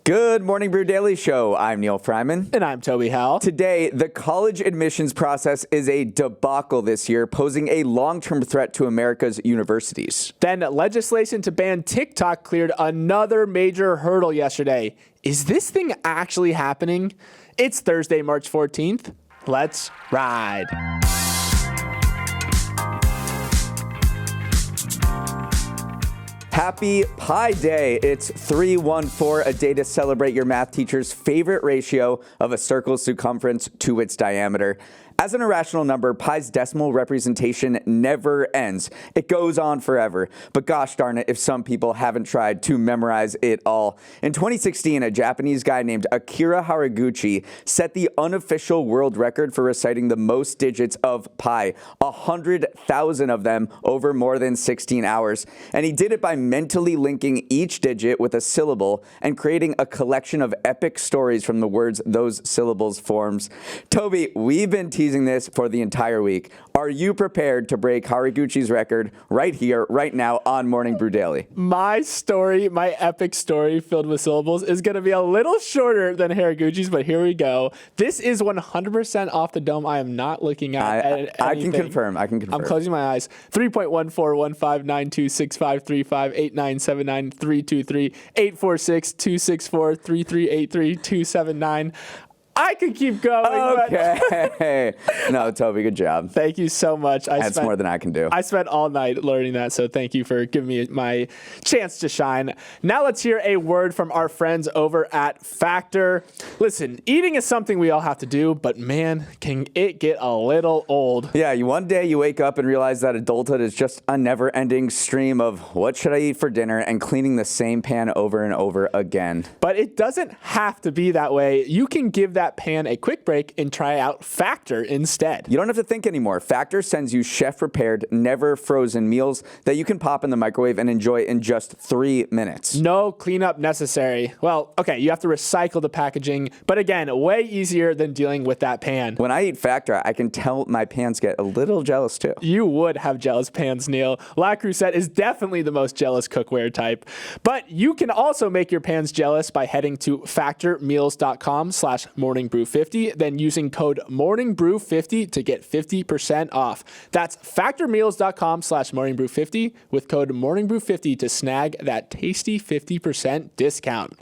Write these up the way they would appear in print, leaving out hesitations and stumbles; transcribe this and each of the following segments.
Good morning, Brew Daily Show. I'm Neal Fryman. And I'm Toby Howell. Today, the college admissions process is a debacle this year, posing a long-term threat to America's universities. Then legislation to ban TikTok cleared another major hurdle yesterday. Is this thing actually happening? It's Thursday, March 14th. Let's ride. Happy Pi Day. It's 314, a day to celebrate your math teacher's favorite ratio of a circle's circumference to its diameter. As an irrational number, pi's decimal representation never ends. It goes on forever. But gosh darn it if some people haven't tried to memorize it all. In 2016, a Japanese guy named Akira Haraguchi set the unofficial world record for reciting the most digits of pi, 100,000 of them over more than 16 hours. And he did it by mentally linking each digit with a syllable and creating a collection of epic stories from the words those syllables forms. Toby, we've been teasing this for the entire week. Are you prepared to break Haraguchi's record right here, right now on Morning Brew Daily? My story, my epic story filled with syllables is going to be a little shorter than Haraguchi's, but here we go. This is 100% off the dome. I am not looking at anything. I can confirm. I'm closing my eyes. 3.1415926535897932384626426433833279. I could keep going. Okay. No, Toby, good job. Thank you so much. That's more than I can do. I spent all night learning that, so thank you for giving me my chance to shine. Now let's hear a word from our friends over at Factor. Listen, eating is something we all have to do, but man, can it get a little old. Yeah, one day you wake up and realize that adulthood is just a never-ending stream of what should I eat for dinner and cleaning the same pan over and over again. But it doesn't have to be that way. You can give that pan a quick break and try out Factor instead. You don't have to think anymore. Factor sends you chef-prepared, never frozen meals that you can pop in the microwave and enjoy in just 3 minutes. No cleanup necessary. Well, okay, you have to recycle the packaging, but again, way easier than dealing with that pan. When I eat Factor, I can tell my pans get a little jealous too. You would have jealous pans, Neal. La Crusette is definitely the most jealous cookware type. But you can also make your pans jealous by heading to factormeals.com/morningbrew50, then using code morningbrew50 to get 50% off. That's factormeals.com/morningbrew50 with code morningbrew50 to snag that tasty 50% discount.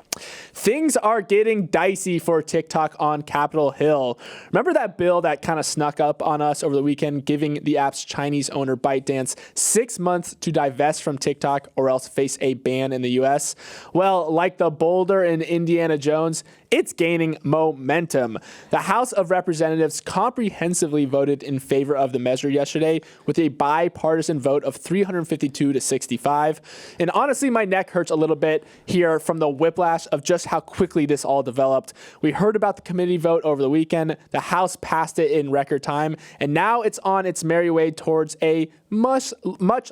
Things are getting dicey for TikTok on Capitol Hill. Remember that bill that kind of snuck up on us over the weekend, giving the app's Chinese owner ByteDance 6 months to divest from TikTok or else face a ban in the US? Well, like the boulder in Indiana Jones, it's gaining momentum. The House of Representatives comprehensively voted in favor of the measure yesterday with a bipartisan vote of 352 to 65. And honestly, my neck hurts a little bit here from the whiplash of just how quickly this all developed. We heard about the committee vote over the weekend. The House passed it in record time, and now it's on its merry way towards a much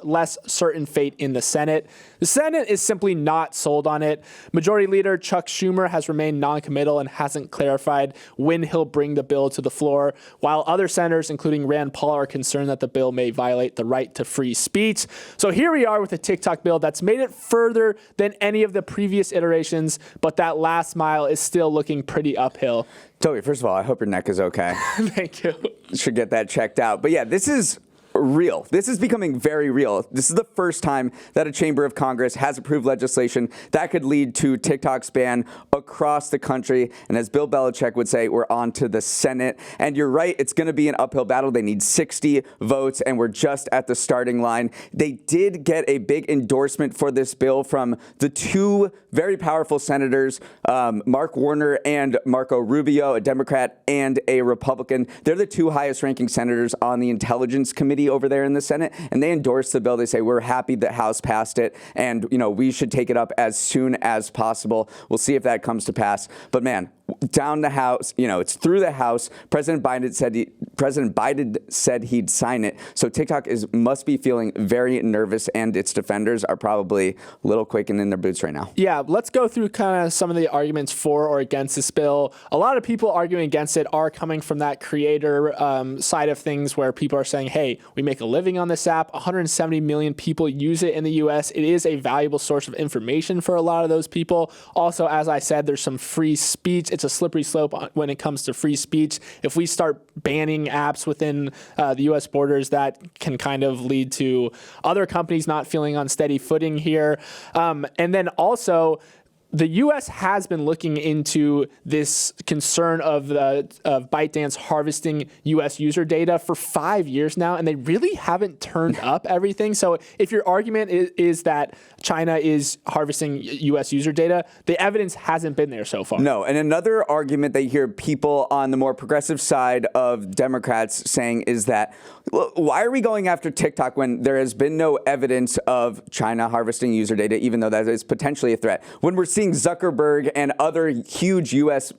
less certain fate in the Senate. The Senate is simply not sold on it. Majority Leader Chuck Schumer has remained non-committal and hasn't clarified when he'll bring the bill to the floor, while other senators, including Rand Paul, are concerned that the bill may violate the right to free speech. So here we are with a TikTok bill that's made it further than any of the previous iterations, but that last mile is still looking pretty uphill. Toby, first of all, I hope your neck is okay. Thank you. Should get that checked out. But yeah, this is real. This is becoming very real. This is the first time that a chamber of Congress has approved legislation that could lead to TikTok's ban across the country. And as Bill Belichick would say, we're on to the Senate. And you're right, it's going to be an uphill battle. They need 60 votes, and we're just at the starting line. They did get a big endorsement for this bill from the two very powerful senators, Mark Warner and Marco Rubio, a Democrat and a Republican. They're the two highest ranking senators on the Intelligence Committee over there in the Senate, and they endorsed the bill. They say, we're happy that House passed it, and we should take it up as soon as possible. We'll see if that comes to pass. But man, down the House, it's through the House. President Biden President Biden said he'd sign it. So TikTok must be feeling very nervous, and its defenders are probably a little quaking in their boots right now. Yeah, let's go through kind of some of the arguments for or against this bill. A lot of people arguing against it are coming from that creator side of things, where people are saying, hey, we make a living on this app. 170 million people use it in the US. It is a valuable source of information for a lot of those people. Also, as I said, there's some free speech. It's a slippery slope when it comes to free speech. If we start banning apps within the US borders, that can kind of lead to other companies not feeling on steady footing here. And then also, the U.S. has been looking into this concern of ByteDance harvesting U.S. user data for 5 years now, and they really haven't turned up everything. So if your argument is that China is harvesting U.S. user data, the evidence hasn't been there so far. No, and another argument that you hear people on the more progressive side of Democrats saying is that, why are we going after TikTok when there has been no evidence of China harvesting user data, even though that is potentially a threat? When we're seeing Zuckerberg and other huge U.S.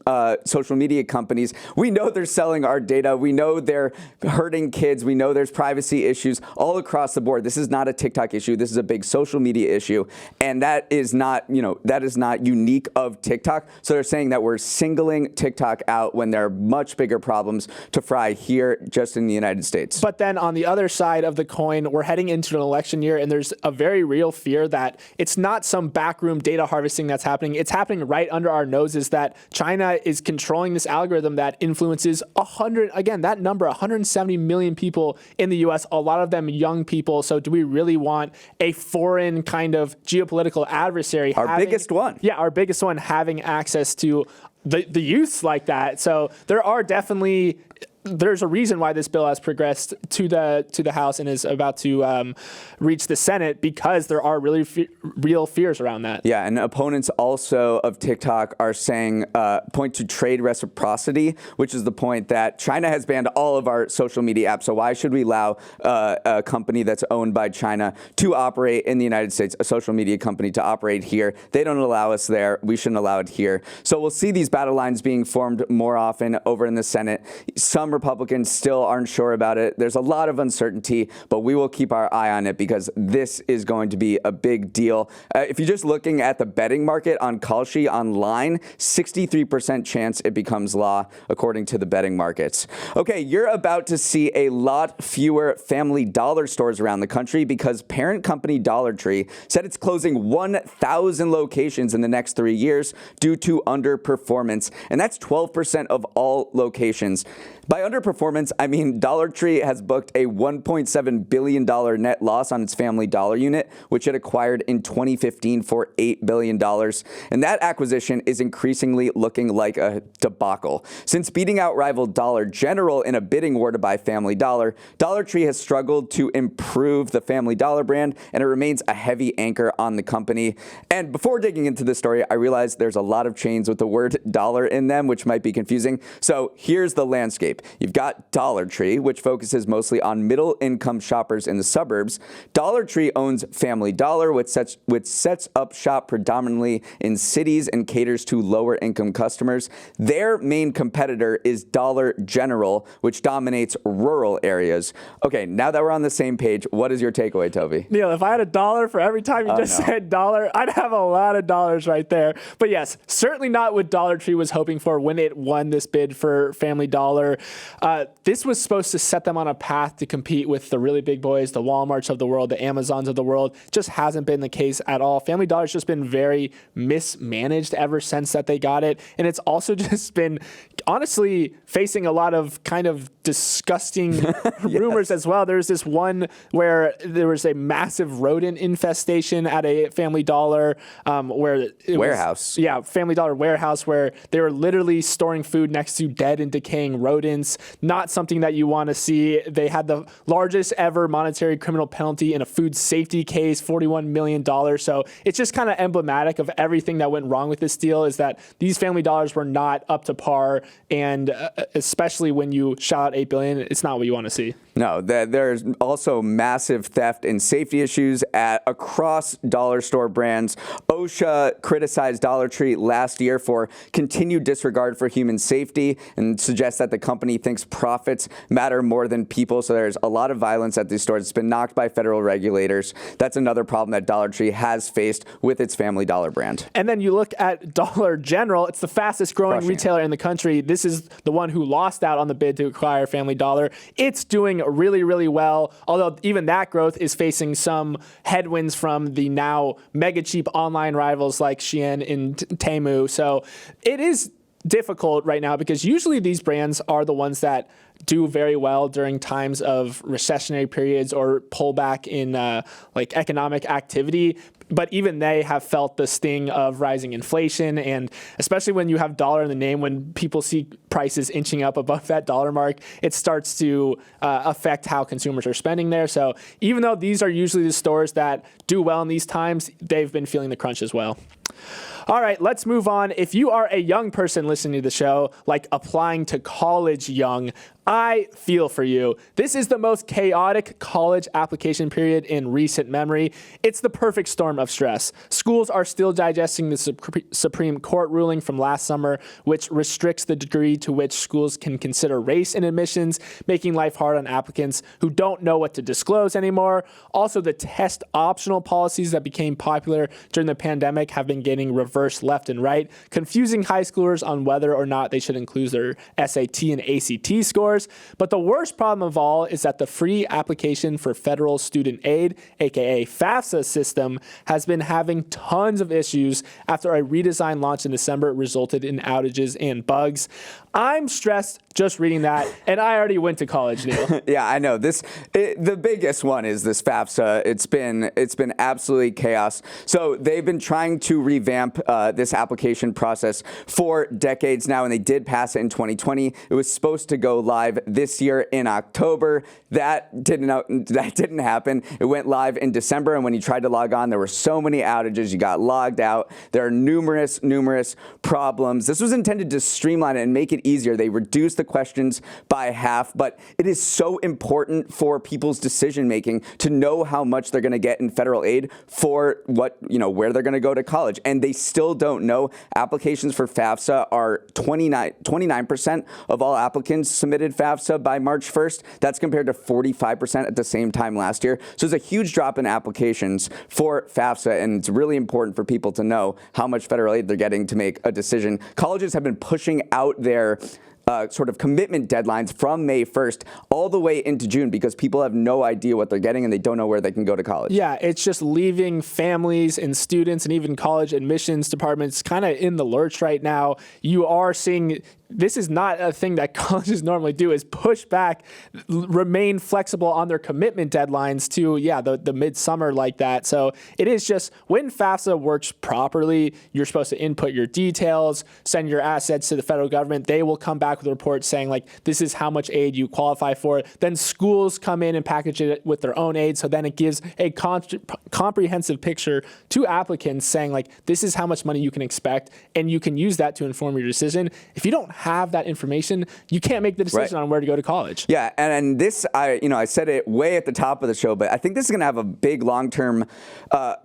Social media companies, we know they're selling our data. We know they're hurting kids. We know there's privacy issues all across the board. This is not a TikTok issue. This is a big social media issue, and that is not, that is not unique of TikTok. So they're saying that we're singling TikTok out when there are much bigger problems to fry here just in the United States. But then on the other side of the coin, we're heading into an election year, and there's a very real fear that it's not some backroom data harvesting that's happening. It's happening right under our noses, that China is controlling this algorithm that influences 170 million people in the U.S., a lot of them young people. So do we really want a foreign kind of geopolitical adversary? Our biggest one. Yeah, our biggest one having access to the youths like that. So there are definitely... There's a reason why this bill has progressed to the House and is about to reach the Senate, because there are really real fears around that. Yeah, and opponents also of TikTok are saying, point to trade reciprocity, which is the point that China has banned all of our social media apps. So why should we allow a company that's owned by China to operate in the United States, a social media company to operate here? They don't allow us there. We shouldn't allow it here. So we'll see these battle lines being formed more often over in the Senate. Some Republicans still aren't sure about it. There's a lot of uncertainty, but we will keep our eye on it because this is going to be a big deal. If you're just looking at the betting market on Kalshi online, 63% chance it becomes law, according to the betting markets. Okay, you're about to see a lot fewer Family Dollar stores around the country because parent company Dollar Tree said it's closing 1,000 locations in the next 3 years due to underperformance, and that's 12% of all locations. By underperformance, I mean Dollar Tree has booked a $1.7 billion net loss on its Family Dollar unit, which it acquired in 2015 for $8 billion. And that acquisition is increasingly looking like a debacle. Since beating out rival Dollar General in a bidding war to buy Family Dollar, Dollar Tree has struggled to improve the Family Dollar brand, and it remains a heavy anchor on the company. And before digging into this story, I realized there's a lot of chains with the word dollar in them, which might be confusing. So here's the landscape. You've got Dollar Tree, which focuses mostly on middle-income shoppers in the suburbs. Dollar Tree owns Family Dollar, which sets up shop predominantly in cities and caters to lower-income customers. Their main competitor is Dollar General, which dominates rural areas. Okay, now that we're on the same page, what is your takeaway, Toby? Neal, if I had $1 for every time you said dollar, I'd have a lot of dollars right there. But yes, certainly not what Dollar Tree was hoping for when it won this bid for Family Dollar. This was supposed to set them on a path to compete with the really big boys, the Walmarts of the world, the Amazons of the world. Just hasn't been the case at all. Family Dollar's just been very mismanaged ever since that they got it. And it's also just been, honestly, facing a lot of kind of disgusting rumors as well. There's this one where there was a massive rodent infestation at a Family Dollar where it warehouse. Family Dollar warehouse, where they were literally storing food next to dead and decaying rodents. Not something that you want to see. They had the largest ever monetary criminal penalty in a food safety case, $41 million. So it's just kind of emblematic of everything that went wrong with this deal, is that these Family Dollars were not up to par. And especially when you shot $8 billion, it's not what you want to see. No, there's also massive theft and safety issues across dollar store brands. OSHA criticized Dollar Tree last year for continued disregard for human safety and suggests that the company thinks profits matter more than people. So there's a lot of violence at these stores. It's been knocked by federal regulators. That's another problem that Dollar Tree has faced with its Family Dollar brand. And then you look at Dollar General. It's the fastest growing retailer in the country. This is the one who lost out on the bid to acquire Family Dollar. It's doing really, really well, although even that growth is facing some headwinds from the now mega cheap online rivals like Shein and Temu. So it is difficult right now because usually these brands are the ones that do very well during times of recessionary periods or pullback in like economic activity. But even they have felt the sting of rising inflation, and especially when you have dollar in the name, when people see prices inching up above that dollar mark, it starts to affect how consumers are spending there. So even though these are usually the stores that do well in these times, they've been feeling the crunch as well. All right, let's move on. If you are a young person listening to the show, like applying to college young, I feel for you. This is the most chaotic college application period in recent memory. It's the perfect storm of stress. Schools are still digesting the Supreme Court ruling from last summer, which restricts the degree to which schools can consider race in admissions, making life hard on applicants who don't know what to disclose anymore. Also, the test optional policies that became popular during the pandemic have been getting reversed left and right, confusing high schoolers on whether or not they should include their SAT and ACT scores. But the worst problem of all is that the free application for federal student aid, aka FAFSA system, has been having tons of issues after a redesign launched in December resulted in outages and bugs. I'm stressed just reading that, and I already went to college, Neal. Yeah, I know. The biggest one is this FAFSA. It's been absolutely chaos. So they've been trying to revamp this application process for decades now, and they did pass it in 2020. It was supposed to go live this year in October. That didn't happen. It went live in December, and when you tried to log on, there were so many outages. You got logged out. There are numerous problems. This was intended to streamline it and make it easier. They reduced the questions by half, but it is so important for people's decision making to know how much they're going to get in federal aid for where they're going to go to college. And they still don't know. Applications for FAFSA are 29% of all applicants submitted FAFSA by March 1st. That's compared to 45% at the same time last year. So there's a huge drop in applications for FAFSA, and it's really important for people to know how much federal aid they're getting to make a decision. Colleges have been pushing out their sort of commitment deadlines from May 1st all the way into June because people have no idea what they're getting and they don't know where they can go to college. Yeah, it's just leaving families and students and even college admissions departments kind of in the lurch right now. You are seeing this is not a thing that colleges normally do, is push back, remain flexible on their commitment deadlines to, the midsummer like that. So it is just when FAFSA works properly, you're supposed to input your details, send your assets to the federal government. They will come back with a report saying, like, this is how much aid you qualify for. Then schools come in and package it with their own aid. So then it gives a comprehensive picture to applicants saying, like, this is how much money you can expect. And you can use that to inform your decision. If you don't have that information, you can't make the decision on where to go to college. Yeah, and this, I said it way at the top of the show, but I think this is going to have a big long-term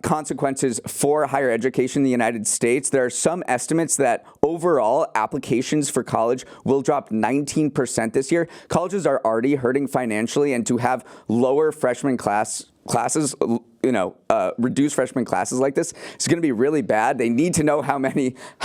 consequences for higher education in the United States. There are some estimates that overall applications for college will drop 19% this year. Colleges are already hurting financially, and to have lower freshman classes, reduce freshman classes like this is going to be really bad. They need to know how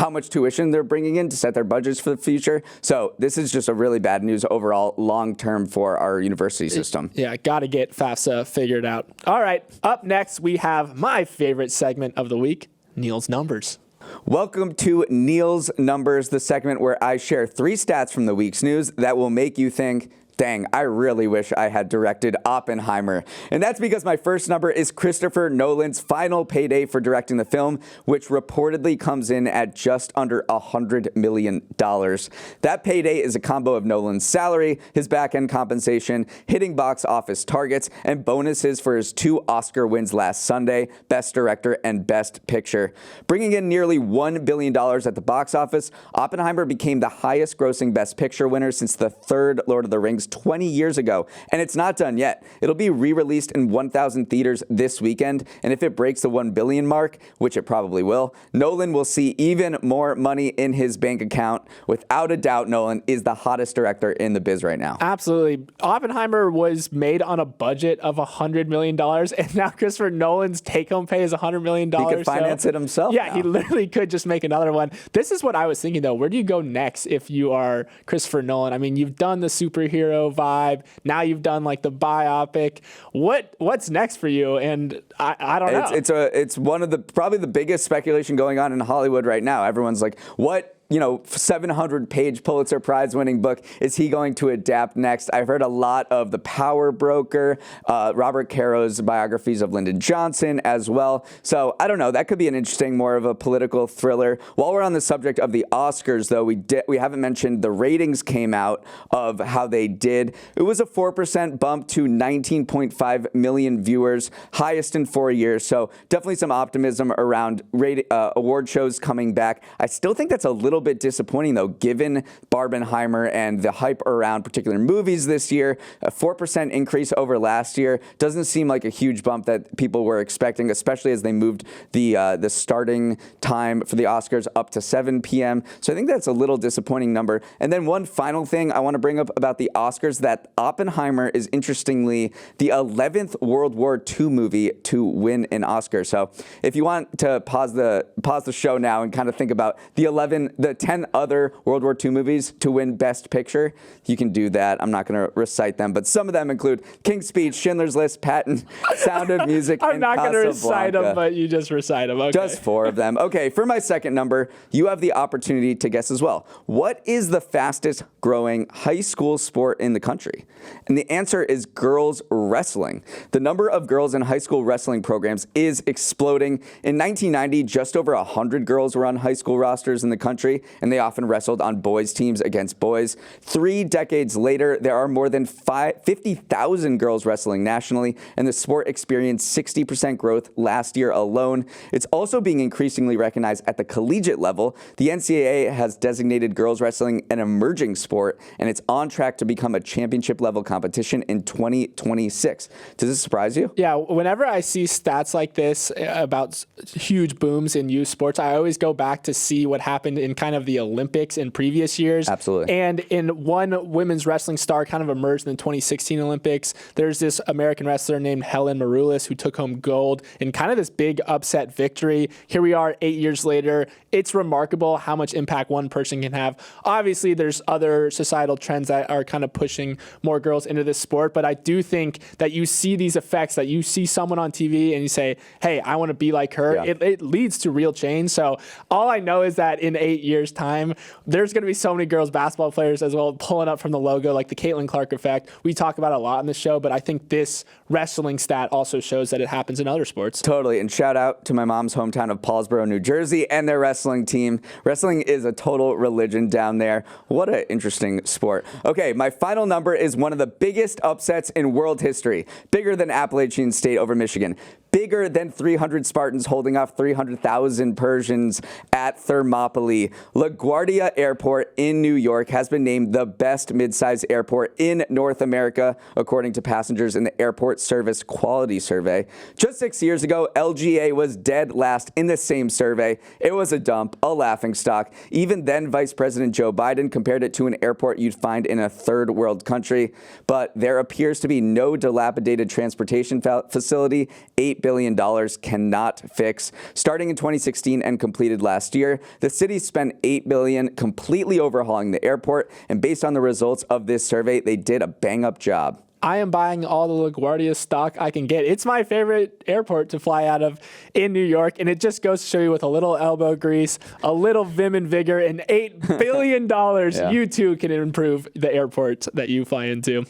much tuition they're bringing in to set their budgets for the future. So this is just a really bad news overall long term for our university system. Yeah, got to get FAFSA figured out. All right, up next we have my favorite segment of the week, Neal's Numbers. Welcome to Neal's Numbers, the segment where I share 3 stats from the week's news that will make you think, dang, I really wish I had directed Oppenheimer. And that's because my first number is Christopher Nolan's final payday for directing the film, which reportedly comes in at just under $100 million. That payday is a combo of Nolan's salary, his back-end compensation, hitting box office targets, and bonuses for his 2 Oscar wins last Sunday, Best Director and Best Picture. Bringing in nearly $1 billion at the box office, Oppenheimer became the highest-grossing Best Picture winner since the third Lord of the Rings 20 years ago, and it's not done yet. It'll be re-released in 1,000 theaters this weekend, and if it breaks the 1 billion mark, which it probably will, Nolan will see even more money in his bank account. Without a doubt, Nolan is the hottest director in the biz right now. Absolutely. Oppenheimer was made on a budget of $100 million, and now Christopher Nolan's take-home pay is $100 million. He could finance it himself. Yeah, now. He literally could just make another one. This is what I was thinking, though. Where do you go next if you are Christopher Nolan? I mean, you've done the superhero vibe. Now you've done like the biopic. What's next for you? And I don't know. It's one of the probably the biggest speculation going on in Hollywood right now. Everyone's like, what? 700-page Pulitzer Prize-winning book is he going to adapt next? I've heard a lot of The Power Broker, Robert Caro's biographies of Lyndon Johnson as well. So I don't know. That could be an interesting, more of a political thriller. While we're on the subject of the Oscars, though, we haven't mentioned the ratings came out of how they did. It was a 4% bump to 19.5 million viewers, highest in 4 years. So definitely some optimism around award shows coming back. I still think that's a little bit disappointing, though, given Barbenheimer and the hype around particular movies this year. A 4% increase over last year doesn't seem like a huge bump that people were expecting, especially as they moved the starting time for the Oscars up to 7 p.m. So I think that's a little disappointing number. And then one final thing I want to bring up about the Oscars, that Oppenheimer is interestingly the 11th World War II movie to win an Oscar. So if you want to pause the show now and kind of think about the 10 other World War II movies to win Best Picture, you can do that. I'm not going to recite them, but some of them include King's Speech, Schindler's List, Patton, Sound of Music, I'm and not going to recite them, Casablanca. but you just recite them. Okay. Just 4 of them. Okay, for my second number, you have the opportunity to guess as well. What is the fastest growing high school sport in the country? And the answer is girls wrestling. The number of girls in high school wrestling programs is exploding. In 1990, just over 100 girls were on high school rosters in the country, and they often wrestled on boys' teams against boys. 3 decades later, there are more than 50,000 girls wrestling nationally, and the sport experienced 60% growth last year alone. It's also being increasingly recognized at the collegiate level. The NCAA has designated girls wrestling an emerging sport, and it's on track to become a championship-level competition in 2026. Does this surprise you? Yeah, whenever I see stats like this about huge booms in youth sports, I always go back to see what happened in kind of the Olympics in previous years. Absolutely. And in one women's wrestling star kind of emerged in the 2016 Olympics. There's this American wrestler named Helen Maroulis who took home gold in kind of this big upset victory. Here we are 8 years later. It's remarkable how much impact one person can have. Obviously, there's other societal trends that are kind of pushing more girls into this sport, but I do think that you see these effects, that you see someone on TV and you say, hey, I want to be like her. Yeah. It leads to real change. So all I know is that in 8 years' time, there's going to be so many girls basketball players as well pulling up from the logo, like the Caitlin Clark effect. We talk about it a lot in the show, but I think this wrestling stat also shows that it happens in other sports. Totally. And shout out to my mom's hometown of Paulsboro, New Jersey, and their wrestling team. Wrestling is a total religion down there. What an interesting sport. Okay, my final number is one of the biggest upsets in world history. Bigger than Appalachian State over Michigan. Bigger than 300 Spartans holding off 300,000 Persians at Thermopylae. LaGuardia Airport in New York has been named the best midsize airport in North America, according to passengers in the Airport Service Quality Survey. Just 6 years ago, LGA was dead last in the same survey. It was a dump, a laughingstock. Even then, Vice President Joe Biden compared it to an airport you'd find in a third world country. But there appears to be no dilapidated transportation facility $8 billion cannot fix. Starting in 2016 and completed last year, the city spent $8 billion completely overhauling the airport, and based on the results of this survey, they did a bang-up job. I am buying all the LaGuardia stock I can get. It's my favorite airport to fly out of in New York, and it just goes to show you with a little elbow grease, a little vim and vigor, and $8 billion, you too can improve the airport that you fly into.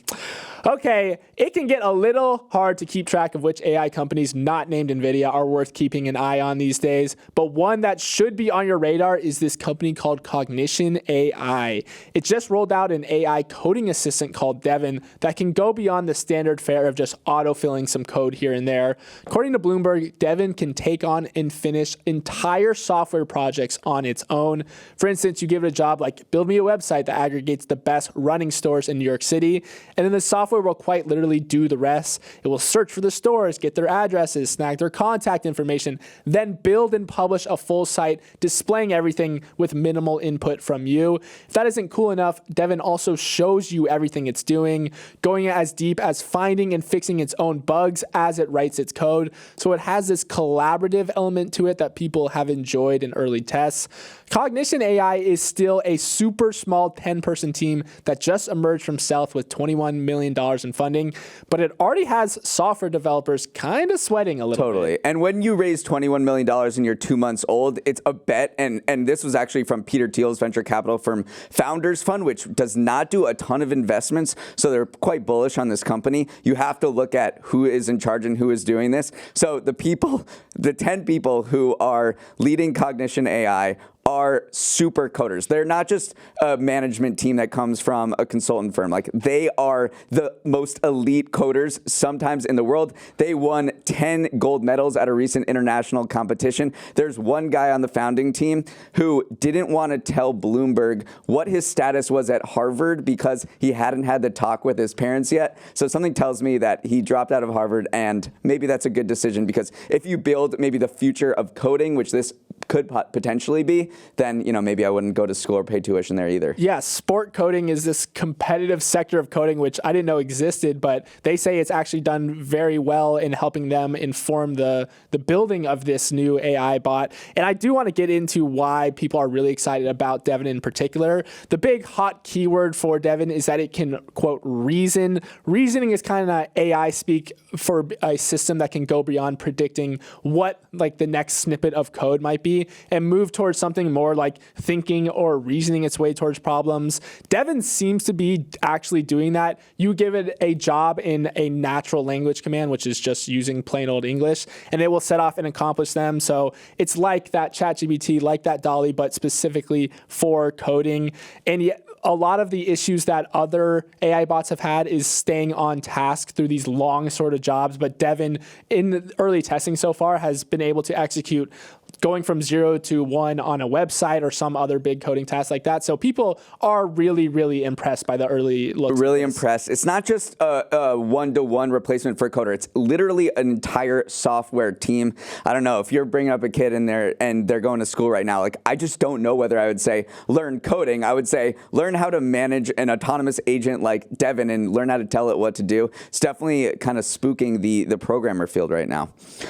Okay, it can get a little hard to keep track of which AI companies not named NVIDIA are worth keeping an eye on these days, but one that should be on your radar is this company called Cognition AI. It just rolled out an AI coding assistant called Devin that can go beyond the standard fare of just autofilling some code here and there. According to Bloomberg, Devin can take on and finish entire software projects on its own. For instance, you give it a job like build me a website that aggregates the best running stores in New York City, and then the software will quite literally do the rest. It will search for the stores, get their addresses, snag their contact information, then build and publish a full site displaying everything with minimal input from you. If that isn't cool enough, Devin also shows you everything it's doing, going as deep as finding and fixing its own bugs as it writes its code. So it has this collaborative element to it that people have enjoyed in early tests. Cognition AI is still a super small 10-person team that just emerged from stealth with $21 million in funding, but it already has software developers kind of sweating a little bit. And when you raise $21 million and you're 2 months old, it's a bet. And this was actually from Peter Thiel's venture capital firm Founders Fund, which does not do a ton of investments. So they're quite bullish on this company. You have to look at who is in charge and who is doing this. So the 10 people who are leading Cognition AI are super coders. They're not just a management team that comes from a consultant firm. Like, they are the most elite coders sometimes in the world. They won 10 gold medals at a recent international competition. There's one guy on the founding team who didn't want to tell Bloomberg what his status was at Harvard because he hadn't had the talk with his parents yet. So something tells me that he dropped out of Harvard, and maybe that's a good decision, because if you build maybe the future of coding, which this could potentially be, then maybe I wouldn't go to school or pay tuition there either. Yeah, sport coding is this competitive sector of coding which I didn't know existed, but they say it's actually done very well in helping them inform the building of this new AI bot. And I do want to get into why people are really excited about Devin in particular. The big hot keyword for Devin is that it can, quote, reason. Reasoning is kind of AI speak for a system that can go beyond predicting what the next snippet of code might be and move towards something more like thinking or reasoning its way towards problems. Devin seems to be actually doing that. You give it a job in a natural language command, which is just using plain old English, and it will set off and accomplish them. So it's like that ChatGPT, like that DALL-E, but specifically for coding. And yet, a lot of the issues that other AI bots have had is staying on task through these long sort of jobs. But Devin, in the early testing so far, has been able to execute going from 0 to 1 on a website or some other big coding task like that. So people are really, really impressed by the early looks. Really impressed. It's not just a one-to-one replacement for a coder. It's literally an entire software team. I don't know, if you're bringing up a kid in there and they're going to school right now, I just don't know whether I would say learn coding. I would say learn how to manage an autonomous agent like Devin and learn how to tell it what to do. It's definitely kind of spooking the programmer field right now.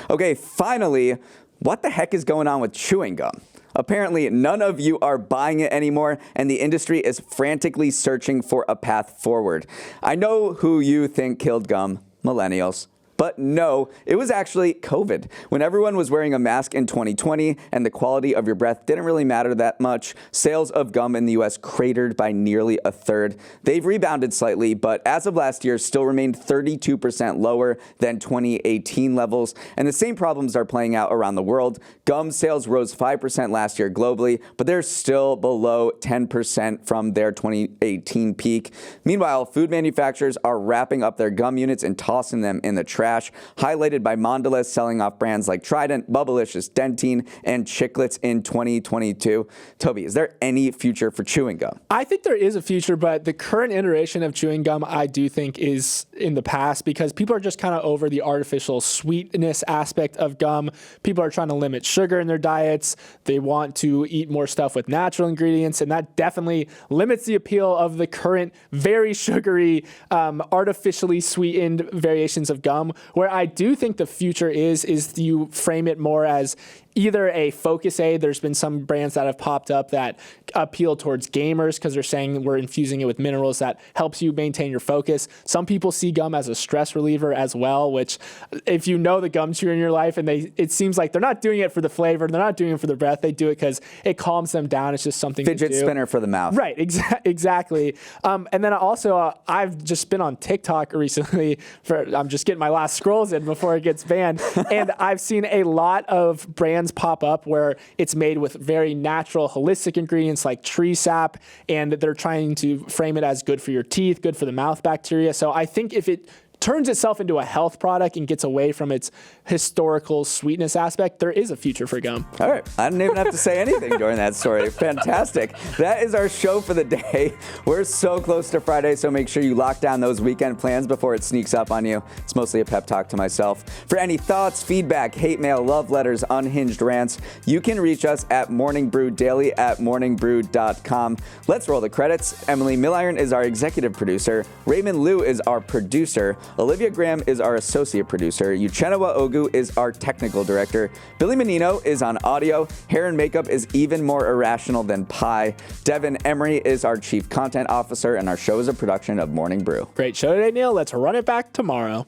Okay, finally, what the heck is going on with chewing gum? Apparently, none of you are buying it anymore, and the industry is frantically searching for a path forward. I know who you think killed gum: millennials. But no, it was actually COVID. When everyone was wearing a mask in 2020 and the quality of your breath didn't really matter that much, sales of gum in the US cratered by nearly a third. They've rebounded slightly, but as of last year, still remained 32% lower than 2018 levels. And the same problems are playing out around the world. Gum sales rose 5% last year globally, but they're still below 10% from their 2018 peak. Meanwhile, food manufacturers are wrapping up their gum units and tossing them in the trash, highlighted by Mondelez selling off brands like Trident, Bubblicious, Dentine, and Chiclets in 2022. Toby, is there any future for chewing gum? I think there is a future, but the current iteration of chewing gum, I do think, is in the past, because people are just kind of over the artificial sweetness aspect of gum. People are trying to limit sugar in their diets. They want to eat more stuff with natural ingredients, and that definitely limits the appeal of the current very sugary, artificially sweetened variations of gum. Where I do think the future is you frame it more as either a focus aid. There's been some brands that have popped up that appeal towards gamers because they're saying we're infusing it with minerals that helps you maintain your focus. Some people see gum as a stress reliever as well, which if you know the gum chewer in your life and it seems like they're not doing it for the flavor, they're not doing it for the breath, they do it because it calms them down. It's just something Fidget to do. spinner for the mouth. Right, exactly. And then also, I've just been on TikTok recently. I'm just getting my last scrolls in before it gets banned. And I've seen a lot of brands pop up where it's made with very natural, holistic ingredients like tree sap, and they're trying to frame it as good for your teeth, good for the mouth bacteria. So I think if it turns itself into a health product and gets away from its historical sweetness aspect, there is a future for gum. All right. I didn't even have to say anything during that story. Fantastic. That is our show for the day. We're so close to Friday, so make sure you lock down those weekend plans before it sneaks up on you. It's mostly a pep talk to myself. For any thoughts, feedback, hate mail, love letters, unhinged rants, you can reach us at morningbrewdaily@morningbrew.com. Let's roll the credits. Emily Milliron is our executive producer. Raymond Liu is our producer. Olivia Graham is our associate producer. Uchenna Ogu is our technical director. Billy Menino is on audio. Hair and makeup is even more irrational than pie. Devin Emery is our chief content officer, and our show is a production of Morning Brew. Great show today, Neal. Let's run it back tomorrow.